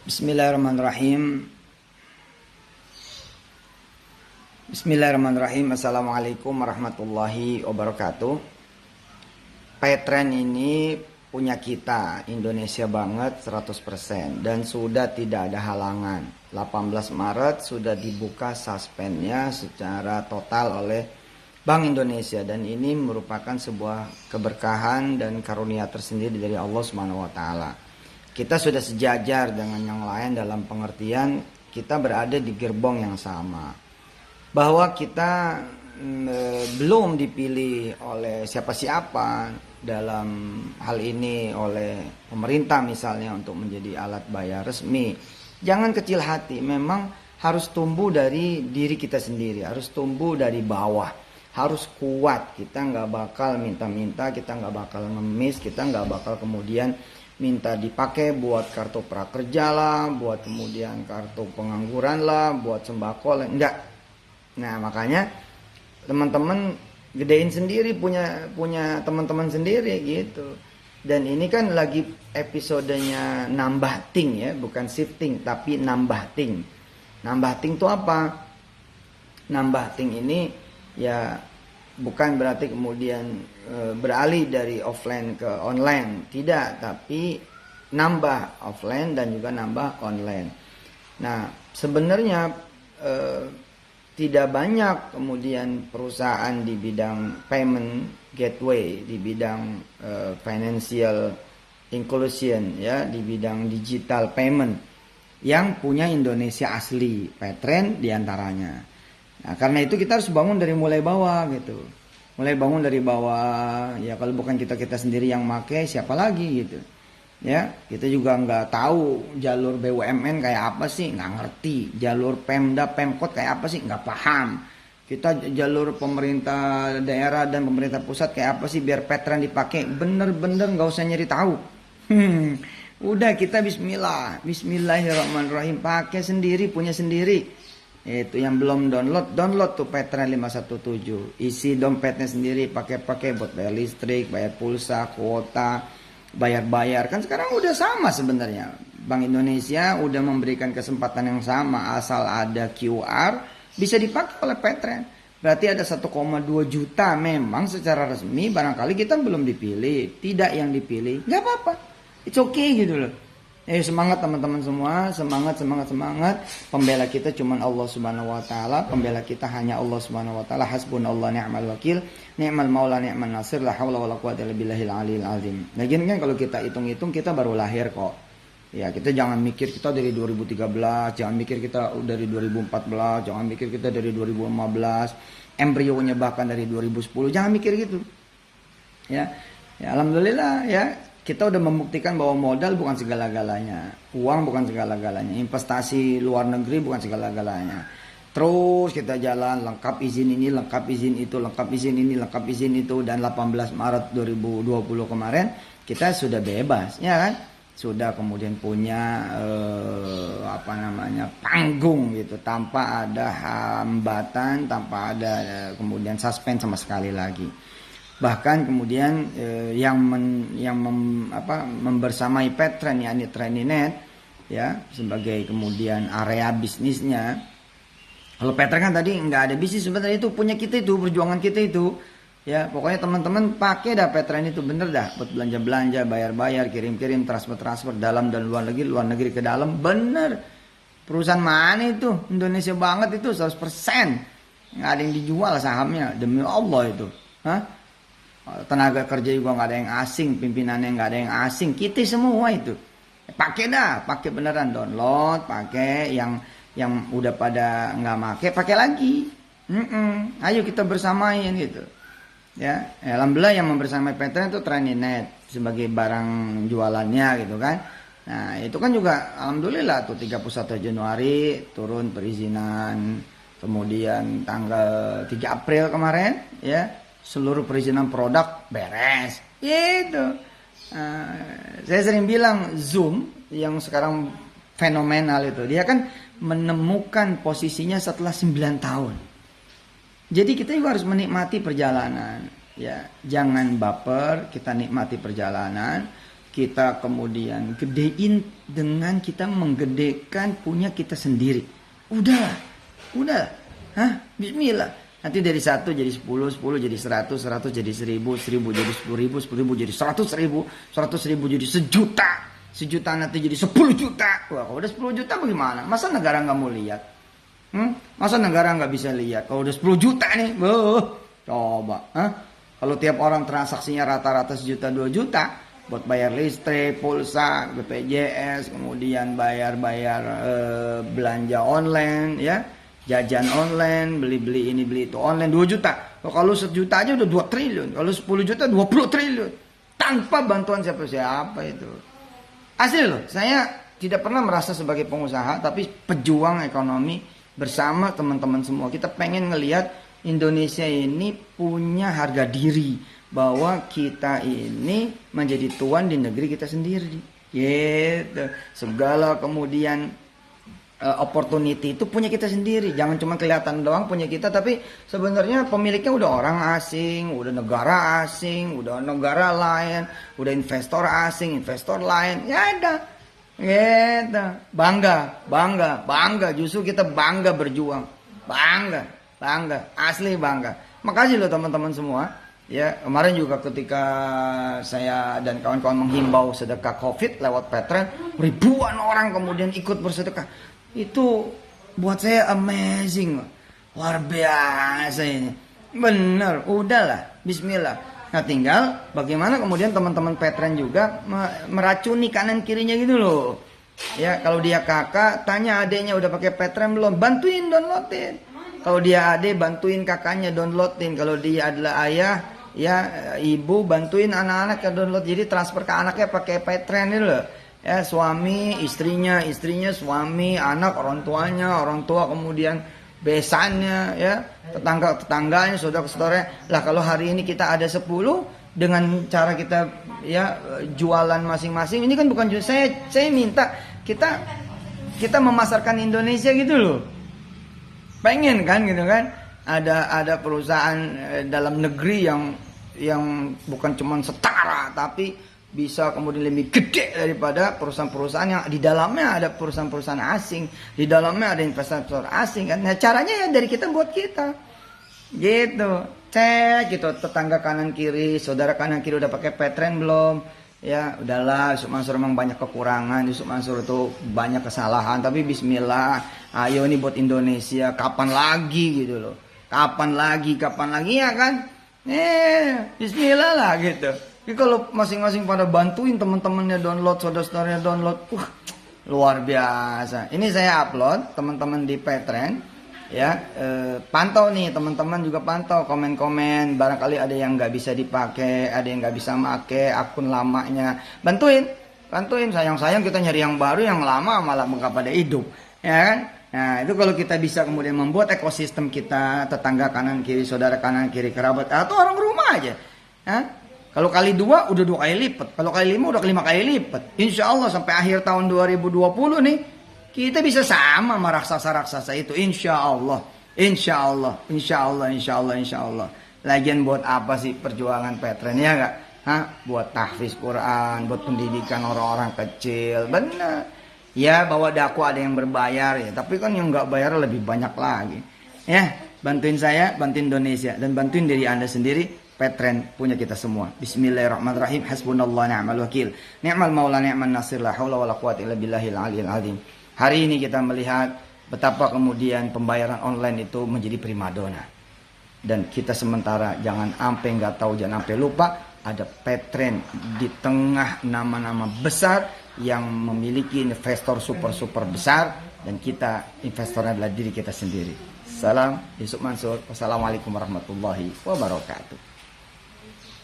Bismillahirrahmanirrahim. Bismillahirrahmanirrahim. Assalamualaikum warahmatullahi wabarakatuh. Petren ini punya kita, Indonesia banget 100%, dan sudah tidak ada halangan. 18 Maret sudah dibuka suspendnya secara total oleh Bank Indonesia, dan ini merupakan sebuah keberkahan dan karunia tersendiri dari Allah Subhanahu wa taala. Kita sudah sejajar dengan yang lain dalam pengertian kita berada di gerbong yang sama. Bahwa kita belum dipilih oleh siapa-siapa dalam hal ini oleh pemerintah misalnya untuk menjadi alat bayar resmi. Jangan kecil hati, memang harus tumbuh dari diri kita sendiri, harus tumbuh dari bawah, harus kuat. Kita nggak bakal minta-minta, kita nggak bakal ngemis, kita nggak bakal kemudian minta dipakai buat kartu prakerja lah, buat kemudian kartu pengangguran lah, buat sembako lah, enggak. Nah makanya teman-teman gedein sendiri, punya teman-teman sendiri gitu. Dan ini kan lagi episodenya nambah ting ya, bukan shifting tapi nambah ting. Nambah ting itu apa? Nambah ting ini ya bukan berarti kemudian beralih dari offline ke online, tidak, tapi nambah offline dan juga nambah online. Nah sebenarnya tidak banyak kemudian perusahaan di bidang payment gateway, di bidang financial inclusion ya, di bidang digital payment yang punya Indonesia asli, Petren diantaranya. Nah karena itu kita harus bangun dari mulai bawah gitu, mulai bangun dari bawah ya. Kalau bukan kita sendiri yang make, siapa lagi gitu ya. Kita juga nggak tahu jalur BUMN kayak apa sih, nggak ngerti. Jalur Pemda Pemkot kayak apa sih, nggak paham. Kita jalur pemerintah daerah dan pemerintah pusat kayak apa sih biar Petren dipakai, bener-bener nggak usah nyari tahu. Udah kita Bismillahirrahmanirrahim, pakai sendiri, punya sendiri. Itu yang belum download tuh Petren 517. Isi dompetnya sendiri, pakai buat bayar listrik, bayar pulsa, kuota, bayar kan sekarang udah sama sebenarnya. Bank Indonesia udah memberikan kesempatan yang sama, asal ada QR bisa dipakai oleh Petren. Berarti ada 1,2 juta memang secara resmi, barangkali kita belum dipilih, tidak yang dipilih, nggak apa-apa, it's okay gitu loh. Semangat teman-teman semua, semangat. Pembela kita cuman Allah Subhanahu wa taala, pembela kita hanya Allah Subhanahu wa taala. Hasbunallahu ni'mal wakil, ni'mal maula ni'man nasir, la haula wala quwata illa billahil aliyil azim. Lagian kan kalau kita hitung-hitung kita baru lahir kok. Ya, kita jangan mikir kita dari 2013, jangan mikir kita dari 2014, jangan mikir kita dari 2015, embrionya bahkan dari 2010, jangan mikir gitu. Ya alhamdulillah ya. Kita udah membuktikan bahwa modal bukan segala-galanya, uang bukan segala-galanya, investasi luar negeri bukan segala-galanya. Terus kita jalan, lengkap izin ini, lengkap izin itu, lengkap izin ini, lengkap izin itu, dan 18 Maret 2020 kemarin kita sudah bebas, ya kan? Sudah kemudian punya panggung gitu, tanpa ada hambatan, tanpa ada kemudian suspend sama sekali lagi. Bahkan kemudian membersamai Petren yakni Treninet ya sebagai kemudian area bisnisnya. Kalau Petren kan tadi nggak ada bisnis, sebenarnya itu punya kita, itu perjuangan kita itu ya. Pokoknya teman-teman pakai dah Petren itu, bener dah buat belanja-belanja, bayar-bayar, kirim-kirim, transfer dalam dan luar negeri ke dalam, bener. Perusahaan mana itu, Indonesia banget itu 100%, nggak ada yang dijual sahamnya, demi Allah itu. Tenaga kerja juga nggak ada yang asing, pimpinannya nggak ada yang asing, kita semua itu. Pakai beneran, download, pakai yang udah pada nggak pakai lagi. Ayo kita bersamain gitu. Ya, alhamdulillah yang membersamai Petren itu Treninet sebagai barang jualannya gitu kan. Nah itu kan juga alhamdulillah tuh 31 Januari turun perizinan, kemudian tanggal 3 April kemarin ya seluruh perizinan produk beres gitu. Saya sering bilang Zoom yang sekarang fenomenal itu, dia kan menemukan posisinya setelah 9 tahun. Jadi kita juga harus menikmati perjalanan ya, jangan baper, kita nikmati perjalanan. kita kemudian gedein dengan kita menggedekan punya kita sendiri. Udah. Bismillah. Nanti dari 1 jadi 10, 10 jadi 100, 100 jadi 1000, 1000 jadi 10.000, 10.000 jadi 100.000, 100.000 jadi sejuta, sejuta nanti jadi 10 juta. Wah, kalau udah 10 juta bagaimana? Masa negara nggak mau lihat? Masa negara nggak bisa lihat? Kalau udah 10 juta nih, coba. Kalau tiap orang transaksinya rata-rata sejuta 2 juta, buat bayar listrik, pulsa, BPJS, kemudian bayar belanja online, ya, jajan online, beli ini beli itu online 2 juta. Kalau 1 juta aja udah 2 triliun, kalau 10 juta 20 triliun, tanpa bantuan siapa-siapa itu. Asli loh, saya tidak pernah merasa sebagai pengusaha, tapi pejuang ekonomi bersama teman-teman semua. Kita pengen ngelihat Indonesia ini punya harga diri, bahwa kita ini menjadi tuan di negeri kita sendiri. Gitu. Segala kemudian opportunity itu punya kita sendiri. Jangan cuma kelihatan doang punya kita, tapi sebenarnya pemiliknya udah orang asing, udah negara asing, udah negara lain, udah investor asing, investor lain. Ya ada. Gitu. Bangga. Justru kita bangga berjuang. Bangga, asli bangga. Makasih loh teman-teman semua. Ya, kemarin juga ketika saya dan kawan-kawan menghimbau sedekah COVID lewat Petren, ribuan orang kemudian ikut bersedekah. Itu buat saya amazing, luar biasa ini. Bener, udahlah, bismillah. Nah tinggal bagaimana kemudian teman-teman Petren juga meracuni kanan kirinya gitu loh. Ya, kalau dia kakak, tanya adeknya udah pakai Petren belum, bantuin downloadin. Kalau dia adik, bantuin kakaknya downloadin. Kalau dia adalah ayah, ya ibu, bantuin anak-anak ke download. Jadi transfer ke anaknya pakai Petren itu loh. Ya, suami, istrinya, suami, anak, orang tua kemudian besannya, ya, tetangganya, saudara-saudaranya. Lah kalau hari ini kita ada 10 dengan cara kita ya jualan masing-masing, ini kan bukan saya minta kita memasarkan Indonesia gitu loh. Pengen kan gitu kan, ada perusahaan dalam negeri yang bukan cuma setara tapi bisa kemudian lebih gede daripada perusahaan-perusahaan yang di dalamnya ada perusahaan-perusahaan asing, di dalamnya ada investor asing kan. Nah caranya ya dari kita buat kita gitu. Cek gitu tetangga kanan kiri, saudara kanan kiri udah pakai Petren belum? Ya udahlah, Yusuf Mansur memang banyak kekurangan, Yusuf Mansur itu banyak kesalahan, tapi bismillah, ayo ini buat Indonesia, kapan lagi gitu loh, kapan lagi ya kan, bismillah lah gitu. Jadi kalau masing-masing pada bantuin teman-temannya download, saudara-saudaranya download, luar biasa. Ini saya upload teman-teman di Petren. Ya, pantau nih teman-teman juga pantau komen-komen, barangkali ada yang nggak bisa dipakai, ada yang nggak bisa make akun lamanya, bantuin, sayang kita nyari yang baru, yang lama malah nggak pada hidup, ya kan? Nah itu kalau kita bisa kemudian membuat ekosistem kita, tetangga kanan kiri, saudara kanan kiri, kerabat atau orang rumah aja, ya? Kalau kali 2 udah 2 kali lipat, kalau kali 5 udah 5 kali lipat. Insya Allah sampai akhir tahun 2020 nih kita bisa sama sama raksasa-raksasa itu, insya Allah. Lagian buat apa sih perjuangan Petren, ya nggak? Buat tahfiz Quran, buat pendidikan orang-orang kecil, benar. Ya bahwa dakwah ada yang berbayar ya, tapi kan yang nggak bayar lebih banyak lagi. Ya, bantuin saya, bantuin Indonesia, dan bantuin diri Anda sendiri. Petren punya kita semua. Bismillahirrahmanirrahim. Hasbunallah ni'mal wakil. Ni'mal maula ni'man nasir, la haula wala quwwata illa billahil aliyil azim. Hari ini kita melihat betapa kemudian pembayaran online itu menjadi primadona. Dan kita sementara jangan sampai nggak tahu, jangan sampai lupa ada Petren di tengah nama-nama besar yang memiliki investor super besar, dan kita investornya adalah diri kita sendiri. Salam Yusuf Mansur. Wassalamualaikum warahmatullahi wabarakatuh.